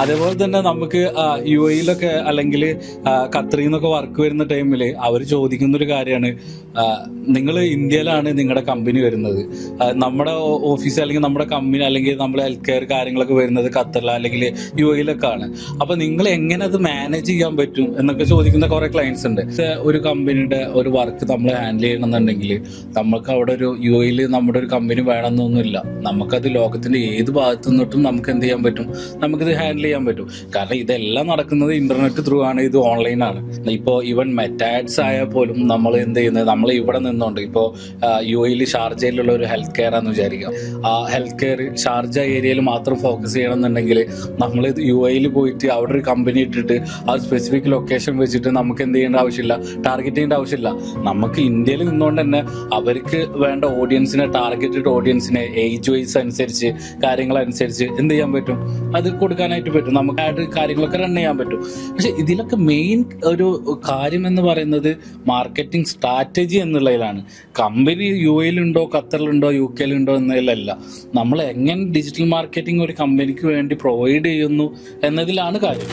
അതേപോലെ തന്നെ നമുക്ക് UAE-ലൊക്കെ അല്ലെങ്കിൽ ഖത്തറിൽ നിന്നൊക്കെ വർക്ക് വരുന്ന ടൈമിൽ അവർ ചോദിക്കുന്ന ഒരു കാര്യമാണ്, നിങ്ങൾ ഇന്ത്യയിലാണ് നിങ്ങളുടെ കമ്പനി വരുന്നത്, നമ്മുടെ ഓഫീസ് അല്ലെങ്കിൽ നമ്മുടെ കമ്പനി അല്ലെങ്കിൽ നമ്മുടെ ഹെൽത്ത് കെയർ കാര്യങ്ങളൊക്കെ വരുന്നത് ഖത്തറിൽ അല്ലെങ്കിൽ UAE-ലൊക്കെ ആണ്. അപ്പൊ നിങ്ങൾ എങ്ങനെ അത് മാനേജ് ചെയ്യാൻ പറ്റും എന്നൊക്കെ ചോദിക്കുന്ന കുറെ ക്ലയൻസ് ഉണ്ട്. ഒരു കമ്പനിയുടെ ഒരു വർക്ക് നമ്മൾ ഹാൻഡിൽ ചെയ്യണമെന്നുണ്ടെങ്കിൽ നമുക്ക് അവിടെ ഒരു UAE-ൽ നമ്മുടെ ഒരു കമ്പനി വേണമെന്നൊന്നുമില്ല. നമുക്കത് ലോകത്തിന്റെ ഏത് ഭാഗത്തു നിന്നിട്ടും നമുക്ക് എന്ത് ചെയ്യാൻ പറ്റും, നമുക്കിത് ഹാൻഡിൽ ചെയ്യാൻ പറ്റും. കാരണം ഇതെല്ലാം നടക്കുന്നത് ഇന്റർനെറ്റ് ത്രൂ ആണ്, ഇത് ഓൺലൈനാണ്. ഇപ്പോൾ ഈവൻ മെറ്റാഡ്സ് ആയാൽ പോലും നമ്മൾ എന്ത് ചെയ്യുന്നത്, നമ്മൾ ഇവിടെ നിന്നുകൊണ്ട് ഇപ്പോൾ UAE-ൽ ഷാർജയിലുള്ള ഒരു ഹെൽത്ത് കെയർ ആണെന്ന് വിചാരിക്കാം. ആ ഹെൽത്ത് കെയർ ഷാർജ ഏരിയയിൽ മാത്രം ഫോക്കസ് ചെയ്യണമെന്നുണ്ടെങ്കിൽ നമ്മൾ UAE-ൽ പോയിട്ട് അവിടെ ഒരു കമ്പനി ഇട്ടിട്ട് ആ സ്പെസിഫിക് ലൊക്കേഷൻ വെച്ചിട്ട് നമുക്ക് എന്ത് ചെയ്യേണ്ട ആവശ്യമില്ല, ടാർഗറ്റ് ചെയ്യേണ്ട ആവശ്യമില്ല. നമുക്ക് ഇന്ത്യയിൽ നിന്നുകൊണ്ട് തന്നെ അവർക്ക് വേണ്ട ഓഡിയൻസിനെ, ടാർഗറ്റഡ് ഓഡിയൻസിനെ ഏജ് വൈസ് അനുസരിച്ച് കാര്യങ്ങളനുസരിച്ച് എന്ത് ചെയ്യാൻ പറ്റും, അത് കൊടുക്കാനായിട്ട് പറ്റും. നമുക്കായിട്ട് കാര്യങ്ങളൊക്കെ റൺ ചെയ്യാൻ പറ്റും. പക്ഷെ ഇതിലൊക്കെ മെയിൻ ഒരു കാര്യം എന്ന് പറയുന്നത് മാർക്കറ്റിംഗ് സ്ട്രാറ്റജി എന്നുള്ളതിലാണ്. കമ്പനി UAE-ലുണ്ടോ ഖത്തറിലുണ്ടോ UK-ലുണ്ടോ എന്നതിലല്ല, നമ്മൾ എങ്ങനെ ഡിജിറ്റൽ മാർക്കറ്റിംഗ് ഒരു കമ്പനിക്ക് വേണ്ടി പ്രൊവൈഡ് ചെയ്യുന്നു എന്നതിലാണ് കാര്യം.